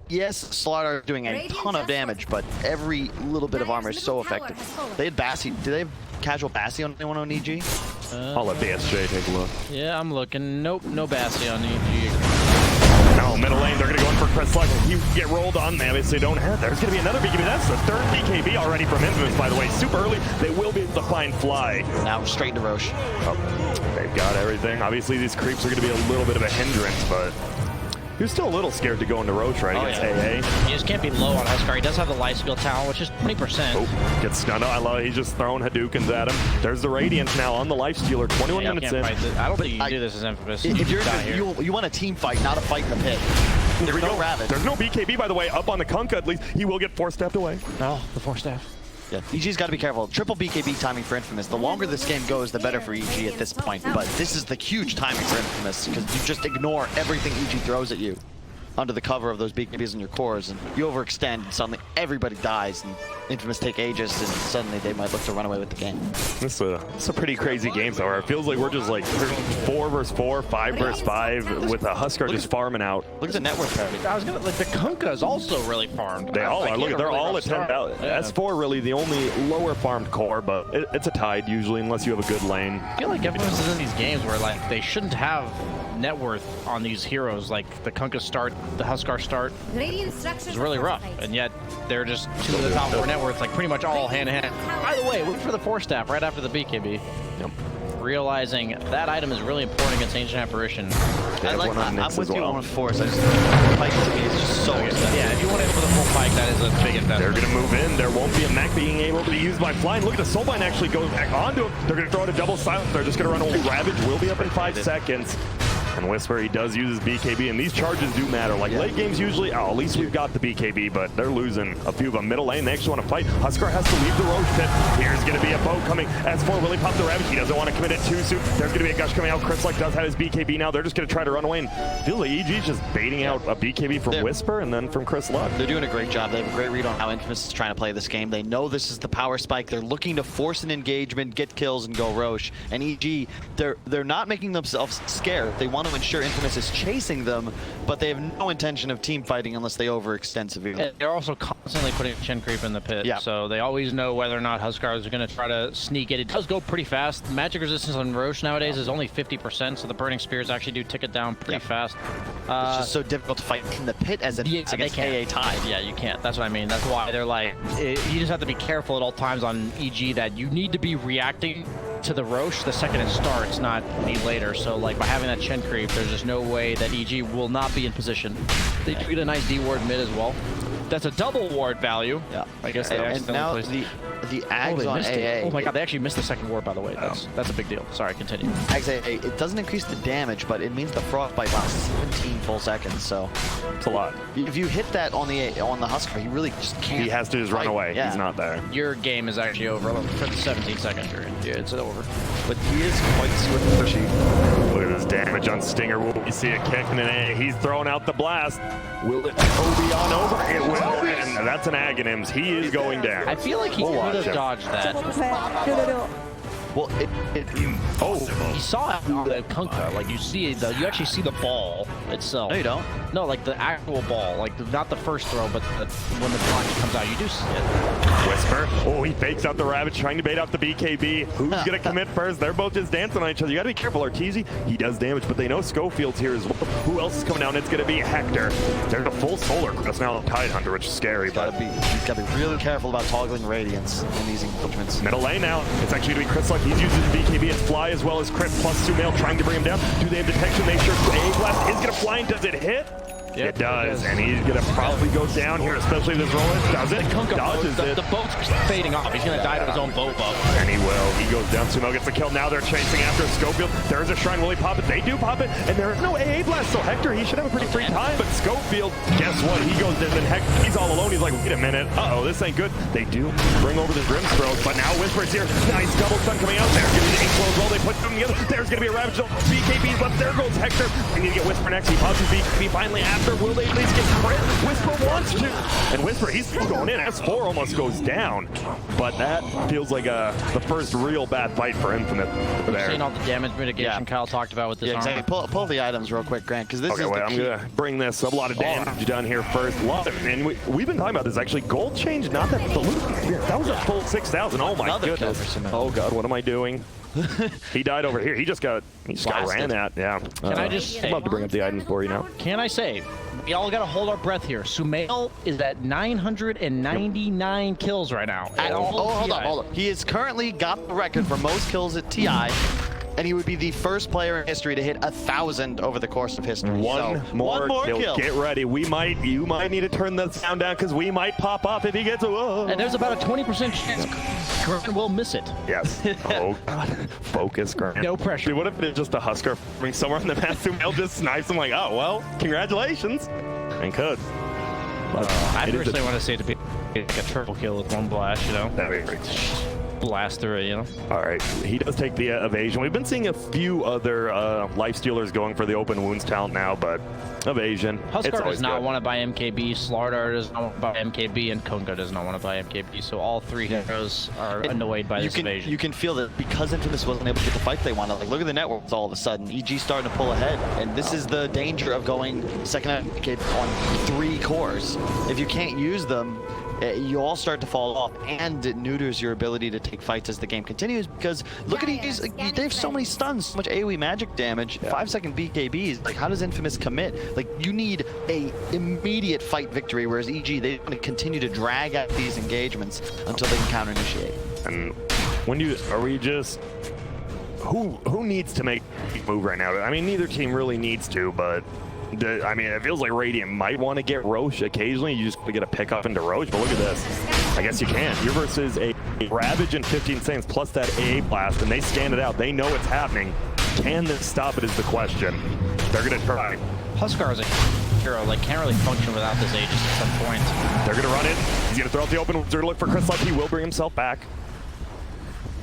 Yes, Slardar doing a ton of damage, but every little bit of armor is so effective. They had Bassi. Do they have casual Bassi on anyone on EG? I'll let BSJ take a look. Yeah, I'm looking. Nope, no Bassi on EG. No, go middle lane. They're going to go in for Chris Luck. You get rolled on. They obviously don't have. There's going to be another BKB. That's the third BKB already from Infamous, by the way. Super early. They will be able to find Fly. Now straight into Roche. Oh, they've got everything. Obviously, these creeps are going to be a little bit of a hindrance, but you're still a little scared to go into Roche, right? Against AA. You just can't be low on Huskar. He does have the life steal talent, which is 20%. Oh, gets stunned. I love it. He's just throwing Hadoukens at him. There's the Radiance now on the life stealer. 21 minutes in. I don't think you can do this as Infamous. If you're you want a team fight, not a fight in the pit. There's no Ravage. There's no BKB, by the way, up on the Kunkka at least. He will get 4-stepped away. Oh, the 4-staff. Yeah, EG's got to be careful. Triple BKB timing for Infamous. The longer this game goes, the better for EG at this point. But this is the huge timing for Infamous because you just ignore everything EG throws at you under the cover of those BKBs in your cores, and you overextend, and suddenly everybody dies, and Infamous take Aegis, and suddenly they might look to run away with the game. This is a pretty crazy game so far. It feels like we're just like 4 versus 4, 5 versus 5, with a Huskar just farming out. Look at the network parity. I was gonna like the Kunkka is also really farmed. They all are. Look, they're all at 10,000. S4 really the only lower farmed core, but it's a tide usually unless you have a good lane. I feel like Infamous is in these games where like they shouldn't have net worth on these heroes. Like the Kunkka start, the Huskar start. It's really rough, and yet they're just two of the top 4 net worths, like pretty much all hand in hand. By the way, look for the 4-staff right after the BKB. Yep. Realizing that item is really important against Ancient Apparition. I'm with you on Force. I just, Pike to me is just so expensive. Yeah, if you want to go for the full Pike, that is a big investment. They're going to move in. There won't be a mech being able to be used by flying. Look at the Soulbind actually goes back onto him. They're going to throw out a double silence. They're just going to run away. Ravage will be up in 5 seconds. And Whisper, he does use his BKB, and these charges do matter. Like late games usually, at least we've got the BKB, but they're losing a few of them. Middle lane, they actually want to fight. Huskar has to leave the Roche pit. Here's going to be a boat coming. S4 really popped the Ravage. He doesn't want to commit it too soon. There's going to be a gush coming out. Chris does have his BKB now. They're just going to try to run away. And feels like EG's just baiting out a BKB from Whisper and then from Chris Luck. They're doing a great job. They have a great read on how Infamous is trying to play this game. They know this is the power spike. They're looking to force an engagement, get kills, and go Roche. And EG, they're not making themselves scared. They want to ensure Infamous is chasing them, but they have no intention of team fighting unless they overextend severely. They're also constantly putting Chin Creep in the pit, so they always know whether or not Huskars are going to try to sneak it. It does go pretty fast. Magic resistance on Roche nowadays is only 50%, so the Burning Spears actually do tick it down pretty fast. It's just so difficult to fight in the pit as it is against AA Tide. Yeah, you can't. That's what I mean. That's why they're like, you just have to be careful at all times on EG that you need to be reacting to the Roche the second it starts, not any later. So like by having that Chen creep, there's just no way that EG will not be in position. They do get a nice D ward mid as well. That's a double ward value. Yeah, I guess they accidentally placed the Ags on AA. Oh my god, they actually missed the second ward, by the way. That's a big deal. Sorry, continue. Ags AA, it doesn't increase the damage, but it means the Frostbite lasts 17 full seconds, so it's a lot. If you hit that on the Huskar, he really just can't. He has to just run away. He's not there. Your game is actually over for the 17-second period. Yeah, it's over. But he is quite swift and pushy. Look at this damage on Stinger. Will we see a kick and an A? He's throwing out the blast. Will it go beyond over? It will. And that's an Aghanims. He is going down. I feel like he could have dodged that. Well, he saw it on the Kunkka. Like you you actually see the ball itself. No, you don't. No, like the actual ball, like not the first throw, but when the punch comes out, you do see it. Whisper. Oh, he fakes out the Ravage, trying to bait out the BKB. Who's gonna commit first? They're both just dancing on each other. You gotta be careful. Arteezy, he does damage, but they know Schofield's here as well. Who else is coming down? It's gonna be Hector. There's a full solar cross now, Tide Hunter, which is scary. He's gotta be really careful about toggling Radiance in these engagements. Middle lane now. It's actually gonna be Chris Luck. He's using the BKB and Fly as well as Crit plus Sumail trying to bring him down. Do they have detection? They sure do. A blast is gonna fly, and does it hit? Yep, it does, and he's gonna probably go down here, especially if this roller does it. Dodges it. The boat's fading off. He's gonna die to his own boat buff. And he will. He goes down. Sumo gets the kill. Now they're chasing after Schofield. There's a shrine. Will he pop it? They do pop it, and there is no AA blast. So Hector, he should have a pretty free time. But Schofield, guess what? He goes in, and Hector, he's all alone. He's like, wait a minute. Uh-oh, this ain't good. They do bring over the Grimsthroat, but now Whisper's here. Nice double stun coming out there. Give me the Ingles as well. They put them together. There's gonna be a Ravage. BKB's left. There goes Hector. We need to get Whisper next. He pops his BKB finally after. Will they at least get crit? Whisper wants to. And Whisper, he's still going in. S4 almost goes down. But that feels like the first real bad fight for Infinite there. Seen all the damage mitigation Kyle talked about with this armor. Exactly. Pull the items real quick, Grant, because this is wait, I'm going to bring this. A lot of damage done here first. And we've been talking about this, actually. Gold change, not that the loot. That was a full 6,000. Oh, my goodness. Oh, God, what am I doing? He died over here. He just got ran at. Yeah. Can I just say? I'd love to bring up the items for you now. Can I say? We all got to hold our breath here. Sumail is at 999 kills right now. Hold on. He has currently got the record for most kills at TI. And he would be the first player in history to hit 1,000 over the course of history. One more kill. Get ready. You might need to turn the sound down because we might pop up if he gets. And there's about a 20% chance Grant will miss it. Yes. Oh God. Focus, Grant. No pressure. Dude, what if it's just a Husker somewhere on the map? Sumail just snipes him like, oh well, congratulations. And could. I personally want to see it to be like a triple kill with one blast. You know. That'd be great. Blast through it, you know. All right, he does take the evasion. We've been seeing a few other life stealers going for the open wounds talent now, but evasion. Huskar does not want to buy MKB, Slardar does not want to buy MKB, and Kunga does not want to buy MKB. So all three heroes are annoyed by this evasion. You can feel that because Infamous wasn't able to get the fight they wanted. Like, look at the networks all of a sudden. EG starting to pull ahead, and this is the danger of going second on 3 cores. If you can't use them, you all start to fall off, and it neuters your ability to take fights as the game continues, because look at these, they have so many stuns, so much AoE magic damage, 5-second BKBs. Like, how does Infamous commit? Like, you need a immediate fight victory, whereas EG, they want to continue to drag out these engagements until they can counter-initiate. And are we just, who needs to make a move right now? I mean, neither team really needs to, but I mean, it feels like Radiant might want to get Roche occasionally. You just get a pickup into Roche, but look at this. I guess you can. You're versus a Ravage in 15 seconds plus that AA blast, and they scan it out. They know it's happening. Can this stop it is the question. They're going to try. Huskar is a hero, like, can't really function without this Aegis at some point. They're going to run it. He's going to throw out the open. They're going to look for Chris Love. He will bring himself back.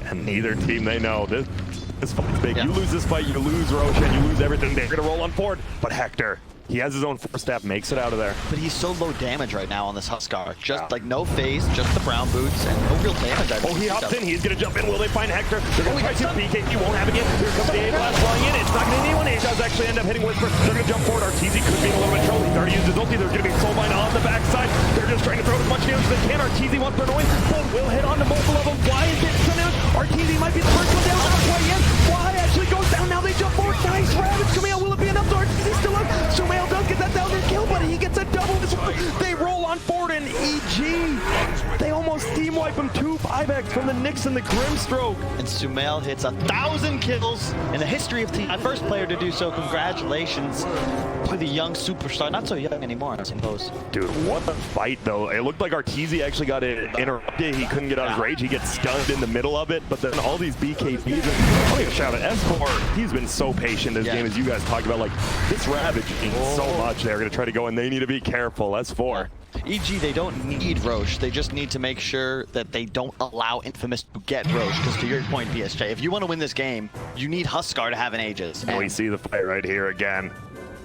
And neither team, they know this fight's big. Yeah. You lose this fight, you lose Roche, and you lose everything. They're going to roll on forward. But Hector, he has his own force staff, makes it out of there. But he's so low damage right now on this Huskar. Just like no phase, just the brown boots, and no real damage. Oh, he hops in. He's going to jump in. Will they find Hector? They're going to try to PK. He won't have it yet. Here comes the A-Blast flying in. It's not going to anyone. He does actually end up hitting Whisper. They're going to jump forward. RTZ could be in a little bit of trouble. He's already used his ulti. There's going to be Soulbind on the backside. They're just trying to throw as much damage as they can. RTZ wants for annoying. Boom will hit on to multiple of them. Why is it coming out? RTZ might be the first one down. Not quite yet. Why actually goes down. Now they jump forward. Nice Ravage coming out. Will it be enough? RTZ still up. Sumail does get that down there kill, but he gets a double. They roll on forward, and EG, they almost team wipe him. 2 5x from the Nyx and the Grimstroke. And Sumail hits 1,000 kills in the history of team. First player to do so. Congratulations to the young superstar. Not so young anymore, I suppose. Dude, what a fight, though. It looked like Arteezy actually got it interrupted. He couldn't get out his rage. He gets stunned in the middle of it, but then all these BKBs. I'm going to shout out S4. He's been so patient this game, as you guys talked about. Like, this Ravage so much. They're going to try to go, and they need to be careful. S4. EG, they don't need Roche. They just need to make sure that they don't allow Infamous to get Roche. Because to your point, BSJ, if you want to win this game, you need Huskar to have an Aegis. And we see the fight right here again.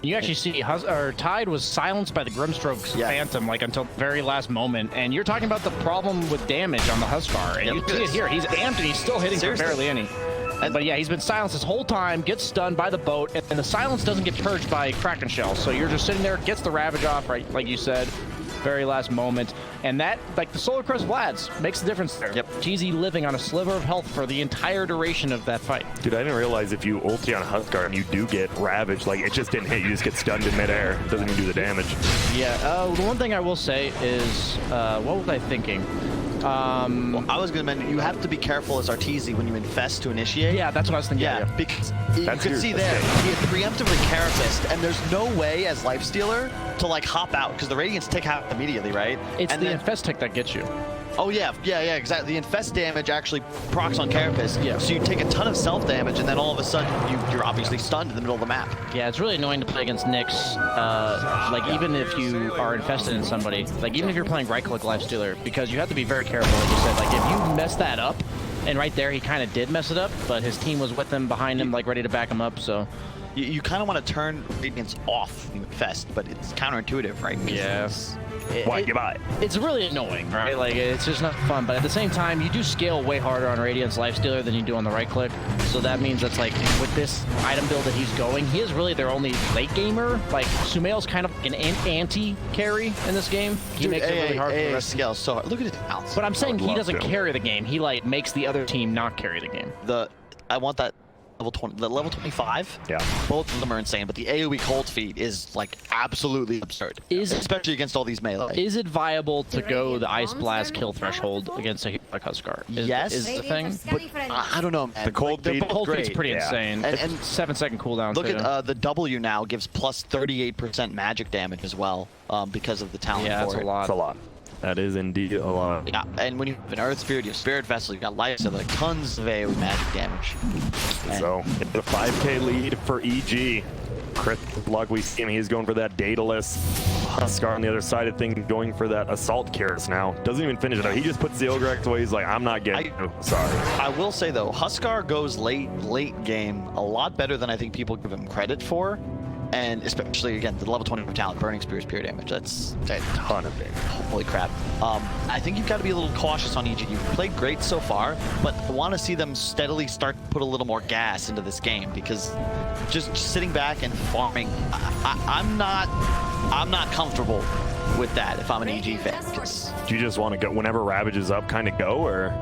You actually see Tide was silenced by the Grimstroke's Phantom, like, until the very last moment. And you're talking about the problem with damage on the Huskar. And you see it here. He's amped and he's still hitting for barely any. But yeah, he's been silenced this whole time, gets stunned by the boat, and the silence doesn't get purged by Kraken Shell. So you're just sitting there, gets the Ravage off, right, like you said, very last moment. And that, like the Solar Crest Vlads, makes the difference there. Yep. Cheesy living on a sliver of health for the entire duration of that fight. Dude, I didn't realize if you ulti on Huskar and you do get Ravage, like, it just didn't hit. You just get stunned in midair. It doesn't even do the damage. Yeah, the one thing I will say is, what was I thinking? Well, I was going to mention, you have to be careful as Arteezy when you infest to initiate. Yeah, that's what I was thinking. Yeah, because you can see there, he had preemptively Carapace, and there's no way as Lifestealer to, like, hop out, because the Radiants tick out immediately, right? It's the infest tick that gets you. Oh, yeah, exactly. The infest damage actually procs on Carapace, so you take a ton of self-damage, and then all of a sudden, you're obviously stunned in the middle of the map. Yeah, it's really annoying to play against Nyx, like, even if you are infested in somebody, like, even if you're playing right-click Lifestealer, because you have to be very careful, like you said. Like, if you mess that up, and right there, he kind of did mess it up, but his team was with him, behind him, like, ready to back him up, so... You kind of want to turn Radiants off infest, but it's counterintuitive, right? Yes. Why you buy? It's really annoying, right? Like, it's just not fun. But at the same time, you do scale way harder on Radiant's Lifestealer than you do on the right click. So that means that's like, with this item build that he's going, he is really their only late gamer. Like, Sumail's kind of an anti-carry in this game. He makes it really hard for the rest. Scales so hard. Look at his balance. But I'm saying he doesn't carry the game. He, like, makes the other team not carry the game. I want that level 20, the level 25. Yeah. Both of them are insane, but the AoE cold feet is like absolutely absurd. Especially against all these melee. Is it viable to go the Ice Blast kill threshold against a hero like Huskar? Yes. Is the thing? But I don't know, man. The cold like, feet. The cold great. feet's pretty insane. And 7-second cooldown. Look too. at the W now gives plus 38% magic damage as well because of the talent Yeah, for that's it. a lot. It's a lot. That is indeed a lot. Yeah, and when you have an Earth Spirit, you have Spirit Vessel, you got Life, so like tons of AoE magic damage. So it's a 5K lead for EG. Chris Luck, we see him. He's going for that Daedalus. Huskar on the other side of things going for that Assault Cuirass now. Doesn't even finish it out. He just puts the Ogrex away. He's like, I'm not getting you. Sorry. I will say though, Huskar goes late game a lot better than I think people give him credit for. And especially, again, the level 20 talent, Burning Spear, Spear damage. That's a ton of damage. Holy crap. I think you've got to be a little cautious on EG. You've played great so far, but I want to see them steadily start to put a little more gas into this game because just sitting back and farming, I'm not comfortable with that if I'm an EG fan. Do you just want to go whenever Ravage is up, kind of go, or?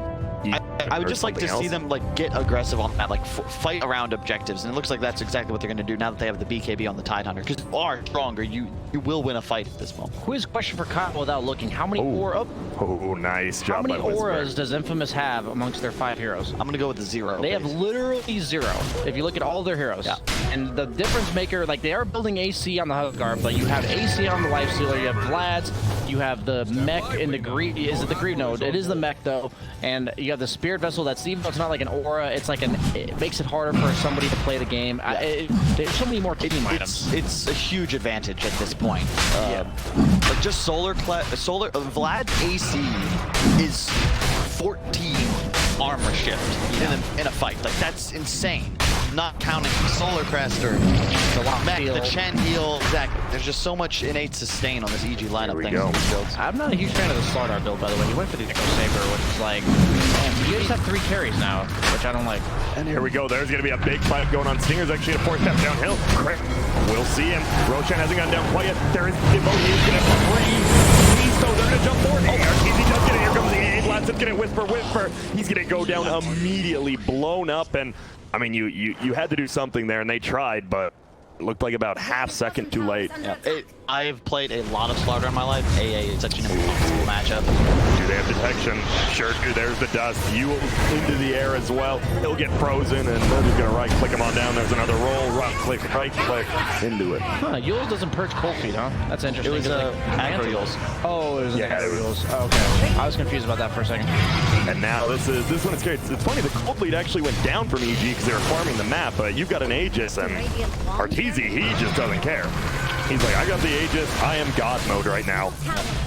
I would just like to see them like get aggressive on that, like fight around objectives, and it looks like that's exactly what they're going to do now that they have the BKB on the Tidehunter. Because you are stronger, you will win a fight at this moment. Quiz question for Kyle without looking. How many Oh, nice job. How many by Whisper. auras does Infamous have amongst their 5 heroes? I'm going to go with the 0. They have literally 0 if you look at all their heroes. Yeah. And the difference maker, like they are building AC on the Huskar, but you have AC on the Lifestealer, you have Vlad's, you have the mech in the Greed. Is it the Greed? No, it is the mech though. And you have the Spirit Vessel that's even though it's not like an aura, it's like it makes it harder for somebody to play the game. Yeah. There's so many more team items. It's a huge advantage at this point. Like just Vlad's AC is 14 armor shift in a fight. Like that's insane. Not counting Solar Crest or the mech, the Chen heal. Exactly. There's just so much innate sustain on this EG lineup. There we go. I'm not a huge fan of the Slardar build, by the way. He went for the Echo Saber, which is like, man, you just have 3 carries now, which I don't like. And here we go. There's going to be a big fight going on. Stinger's actually a 4-step downhill. We'll see him. Roshan hasn't gone down quite yet. There is Demo. He's going to freeze. So they're going to jump forward. Oh, Arteezy does get it. Here comes the A blast. It's going to Whisper. He's going to go down immediately, blown up. And I mean, you had to do something there, and they tried, but it looked like about half second too late. Yeah. I've played a lot of Slardar in my life. AA is such an impossible matchup. Do they have detection? Sure do. There's the dust. You into the air as well. He'll get frozen, and they're just going to right-click him on down. There's another roll. Right-click into it. Huh, Yules doesn't purge cold feet, huh? That's interesting. It was aggro Yules. Oh, it was Yeah, it was. Yules. Okay. I was confused about that for a second. And now this one is scary. It's funny, the cold lead actually went down from EG because they were farming the map, but you've got an Aegis, and Arteezy, he just doesn't care. He's like, I got the Aegis, I am God mode right now.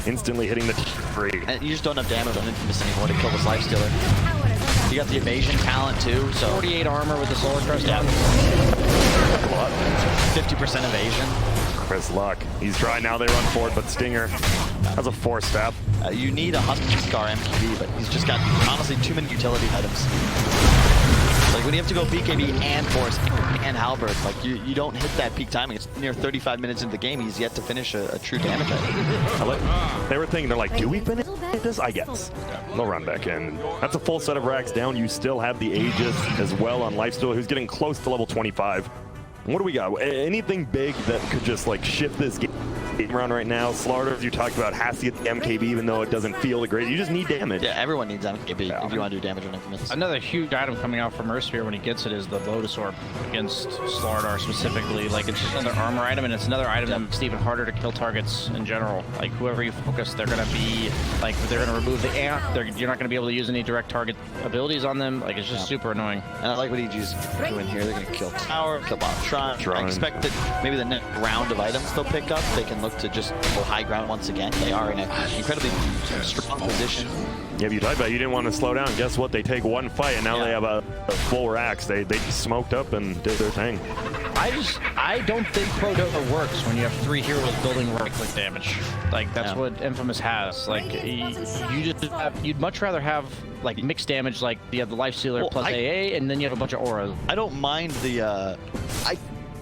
Instantly hitting the free. And you just don't have damage on Infamous anymore to kill this Lifestealer. You got the evasion talent too, so 48 armor with the Solar Crest down. 50% evasion. Chris Luck, he's trying now, they run forward, but Stinger has a 4-step. You need a Huskar MKB, but he's just got, honestly, too many utility items. Like, when you have to go BKB and Force and Halberd, like, you don't hit that peak timing. It's near 35 minutes into the game. He's yet to finish a true damage item. They were thinking, they're like, do we finish this? I guess. They'll run back in. That's a full set of racks down. You still have the Aegis as well on Lifestealer, who's getting close to level 25. What do we got? Anything big that could just like shift this game around right now? Slardar, as you talked about, has to get the MKB even though it doesn't feel great. You just need damage. Yeah, everyone needs MKB if you want to do damage on Infamous. Another huge item coming out from Earthsphere when he gets it is the Lotus Orb against Slardar specifically. Like, it's just another armor item, and it's another item that makes it even harder to kill targets in general. Like, whoever you focus, they're going to be, like, they're going to remove the amp. You're not going to be able to use any direct target abilities on them. Like, it's just super annoying. And I like what EG's doing here. They're going to kill Tower, kill Bottom Shrine. I expect that maybe the next round of items they'll pick up, they can look to just go high ground once again. They are in an incredibly strong position. Yeah, but you talked about you didn't want to slow down. Guess what? They take one fight, and now they have a full racks. They just smoked up and did their thing. I don't think Pro Dota works when you have 3 heroes building right-click damage. Like, that's what Infamous has. Like, you'd much rather have like mixed damage, like you have the Lifestealer plus AA, and then you have a bunch of auras. I don't mind the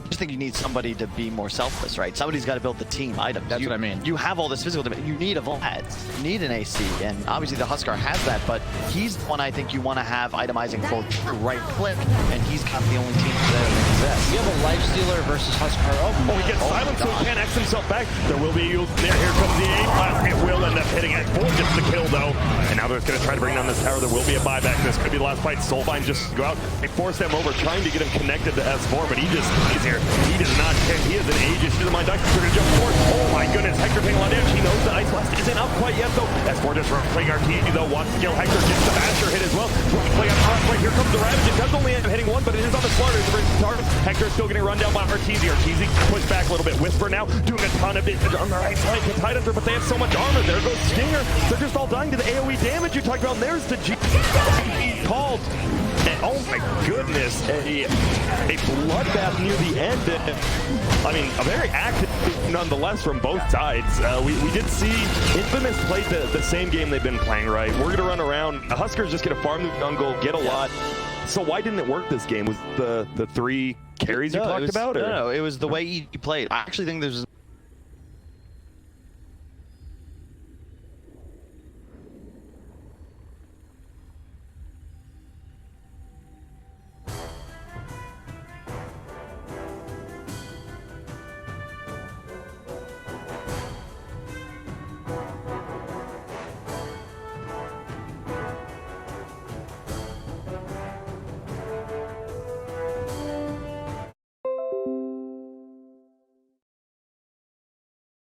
just think you need somebody to be more selfless, right? Somebody's got to build the team items. That's what I mean. You have all this physical demand. You need a Vlad. You need an AC, and obviously the Huskar has that, but he's the one I think you want to have itemizing for right click, and he's got the only team that exists. You have a Life Stealer versus Huskar. Oh, he gets silenced, so he can't X himself back. There will be there. Here comes the A blast. It will end up hitting it. 4 gets the kill though, and now they're going to try to bring down this tower. There will be a buyback. This could be the last fight. Soulbind just go out. They force him over, trying to get him connected to S4, but he's here. He does not care. He is an Aegis. He doesn't mind. Doctor's going to jump forward. Oh my goodness, Hector taking a lot of damage. He knows the Ice Blast isn't up quite yet though. S4 just playing RTG though. Wants to kill Hector. Gets the Basher hit as well. Play on front right. Here comes the Ravage. It does only end up hitting one, but it is on the Slaughter. Hector is still getting run down by RTZ. RTZ pushed back a little bit. Whisper now doing a ton of damage on the right side. The Tidehunter, but they have so much armor. There goes Stinger. They're just all dying to the AoE damage you talked about. And there's the G called. And, oh my goodness, a bloodbath near the end. I mean, a very active nonetheless from both sides. We did see Infamous played the same game they've been playing, right? We're going to run around. The Huskers just going to farm the jungle, get a lot. So why didn't it work this game? Was the 3 carries you talked about? Or? No, it was the way he played. I actually think there's